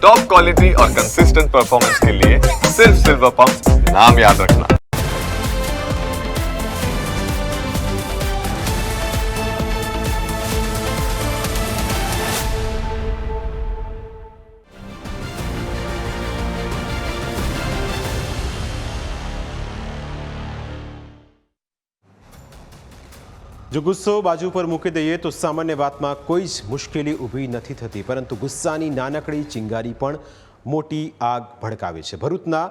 Top quality और consistent performance के लिए सिर्फ सिल्वर पंप नाम याद रखना। જો ગુસ્સો બાજુ પર મૂકી દઈએ તો સામાન્ય વાતમાં કોઈ જ મુશ્કેલી ઊભી નથી થતી, પરંતુ ગુસ્સાની નાનકડી ચિંગારી પણ મોટી આગ ભડકાવે છે। ભરૂચના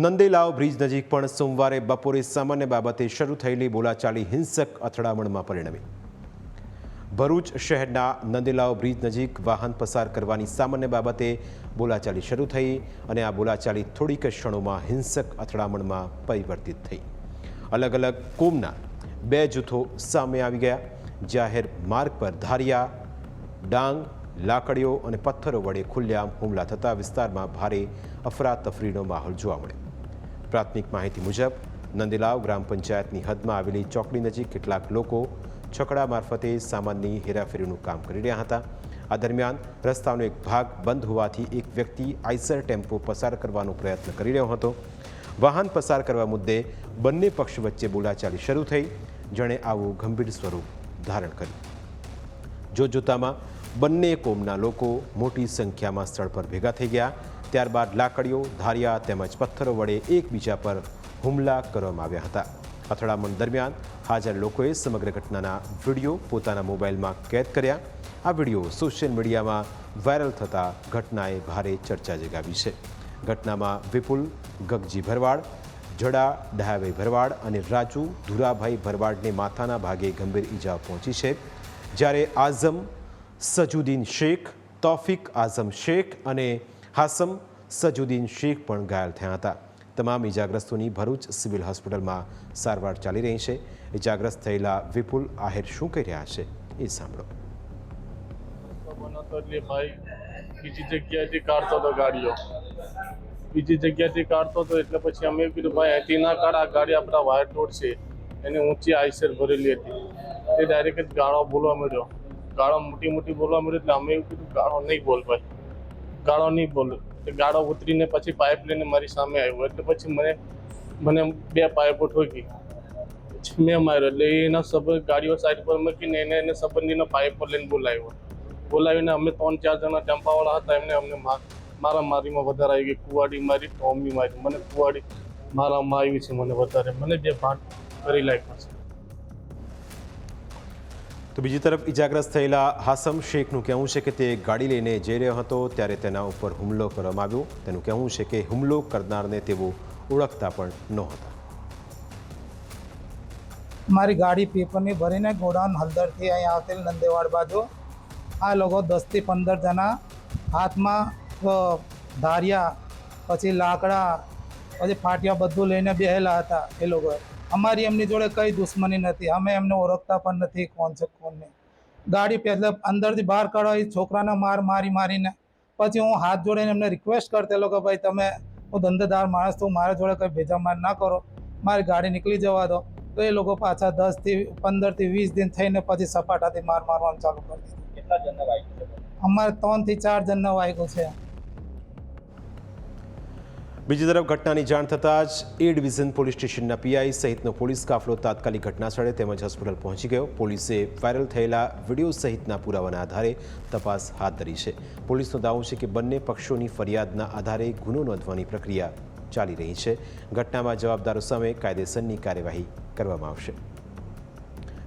નંદેલાવ બ્રિજ નજીક પણ સોમવારે બપોરે સામાન્ય બાબતે શરૂ થયેલી બોલાચાલી હિંસક અથડામણમાં પરિણમી। ભરૂચ શહેરના નંદેલાવ બ્રિજ નજીક વાહન પસાર કરવાની સામાન્ય બાબતે બોલાચાલી શરૂ થઈ અને આ બોલાચાલી થોડીક ક્ષણોમાં હિંસક અથડામણમાં પરિવર્તિત થઈ। અલગ અલગ કોમના બે જૂથો સામે આવી ગયા। જાહેર માર્ગ પર ધારિયા, ડાંગ, લાકડીઓ અને પથ્થરો વડે ખુલ્લેઆમ હુમલા થતાં વિસ્તારમાં ભારે અફરાતફરીનો માહોલ જોવા મળ્યો। પ્રાથમિક માહિતી મુજબ નંદેલાવ ગ્રામ પંચાયતની હદમાં આવેલી ચોકડી નજીક કેટલાક લોકો છકડા મારફતે સામાનની હેરાફેરીનું કામ કરી રહ્યા હતા। આ દરમિયાન રસ્તાનો એક ભાગ બંધ હોવાથી એક વ્યક્તિ આઈસર ટેમ્પો પસાર કરવાનો પ્રયત્ન કરી રહ્યો હતો। વાહન પસાર કરવા મુદ્દે બંને પક્ષ વચ્ચે બોલાચાલી શરૂ થઈ, જેણે આવું ગંભીર સ્વરૂપ ધારણ કર્યું। જોતજોતામાં બંને કોમના લોકો મોટી સંખ્યામાં સ્થળ પર ભેગા થઈ ગયા। ત્યારબાદ લાકડીઓ, ધારિયા તેમજ પથ્થરો વડે એકબીજા પર હુમલા કરવામાં આવ્યા હતા। અથડામણ દરમિયાન હાજર લોકોએ સમગ્ર ઘટનાના વિડીયો પોતાના મોબાઈલમાં કેદ કર્યા। આ વિડીયો સોશિયલ મીડિયામાં વાયરલ થતાં ઘટનાએ ભારે ચર્ચા જગાવી છે। ઘટનામાં વિપુલ ગગજી ભરવાડ, જડા ડાયાભાઈ ભરવાડ અને રાજુ ધુરાભાઈ ભરવાડને માથાના ભાગે ગંભીર ઈજાઓ પહોંચી છે, જ્યારે આઝમ સજુદ્દીન શેખ, તૌફિક આઝમ શેખ અને હાસમ સજુદ્દીન શેખ પણ ઘાયલ થયા હતા। તમામ ઈજાગ્રસ્તોની ભરૂચ સિવિલ હોસ્પિટલમાં સારવાર ચાલી રહી છે। ઈજાગ્રસ્ત થયેલા વિપુલ આહિર શું કહી રહ્યા છે એ સાંભળો। બીજી જગ્યાથી કાઢતો હતો એટલે પછી અમે કીધું ભાઈ અહીંથી ના કાઢ, આ ગાડી આપણા વાયર રોડ છે, એને ઊંચી આઈસર ભરેલી હતી, તે ડાયરેક્ટ જ ગાળો બોલવા મળ્યો, ગાળો મોટી મોટી બોલવા મળ્યો એટલે અમે એવું કીધું ગાળો નહીં બોલ ભાઈ, ગાળો નહીં બોલ। ગાળો ઉતરીને પછી પાઇપ લઈને મારી સામે આવ્યો એટલે પછી મને બે પાઇપો ઠોકી, પછી મેં માર્યો એટલે એના સંબંધ ગાડીઓ સાઈડ પર મૂકીને એને સંબંધીનો પાઇપો લઈને બોલાવીને અમે 3-4 જણા ટેમ્પાવાળા હતા, અમને મારામારીમાં વધારે આવી ગઈ। કુવાડી મારી, ટોમી મારી, મને કુવાડી મારામાં આવી છે, મને વધારે, મને બે ભાગ કરી લાગ્યા છે। તો બીજી તરફ ઈજાગ્રસ્ત થયેલા હાસમ શેખનું કહેવું છે કે તે ગાડી લઈને જઈ રહ્યો હતો ત્યારે તેના ઉપર હુમલો કરવામાં આવ્યો। તેનું કહેવું છે કે હુમલો કરનારને તેઓ ઓળખતા પણ નહોતા। મારી ગાડી પેપરની ભરીને ગોડાઉન હલદરથી અહીંયા આવતી નંદેવાડ બાજુ આ લોકો 10 થી 15 જણા હાથમાં ધારિયા, પછી લાકડા, પછી ફાટિયા બધું લઈને બેહેલા હતા। એ લોકો અમારી એમની જોડે કંઈ દુશ્મની નથી, અમે એમને ઓળખતા પણ નથી કોણ છે કોણ નહીં। ગાડી પહેલા અંદરથી બહાર કાઢવા એ છોકરાને મારીને પછી હું હાથ જોડીને એમને રિક્વેસ્ટ કરતેલો કે ભાઈ તમે, હું ધંધેદાર માણસ છું, મારા જોડે કંઈ ભેજામાર ના કરો, મારી ગાડી નીકળી જવા દો। તો એ લોકો પાછા 10 થી 15 થી 20 દિન થઈને પછી સપાટાથી મારવાનું ચાલુ કરી દીધું। કેટલા જણને વાગ્યું? અમારે 3 થી 4 જણને વાગ્યું છે। બીજી તરફ ઘટનાની જાણ થતાં જ એ ડિવિઝન પોલીસ સ્ટેશનના પીઆઈ સહિતનો પોલીસ કાફલો તાત્કાલિક ઘટનાસ્થળે તેમજ હોસ્પિટલ પહોંચી ગયો। પોલીસે વાયરલ થયેલા વિડીયો સહિતના પુરાવાના આધારે તપાસ હાથ ધરી છે। પોલીસનો દાવો છે કે બંને પક્ષોની ફરિયાદના આધારે ગુનો નોંધવાની પ્રક્રિયા ચાલી રહી છે। ઘટનામાં જવાબદારો સામે કાયદેસરની કાર્યવાહી કરવામાં આવશે।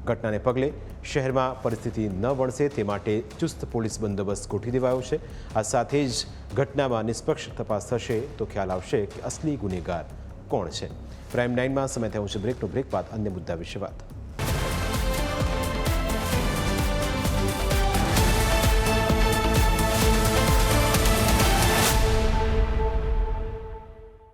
ઘટનાને પગલે શહેરમાં પરિસ્થિતિ ન વણસે તે માટે ચુસ્ત પોલીસ બંદોબસ્ત ગોઠવી દેવાયો છે। આ સાથે જ ઘટનામાં નિષ્પક્ષ તપાસ થશે તો ખ્યાલ આવશે કે અસલી ગુનેગાર કોણ છે। પ્રાઇમ 9માં સમય થયો છે બ્રેકનો, બ્રેક બાદ અન્ય મુદ્દા વિશે વાત।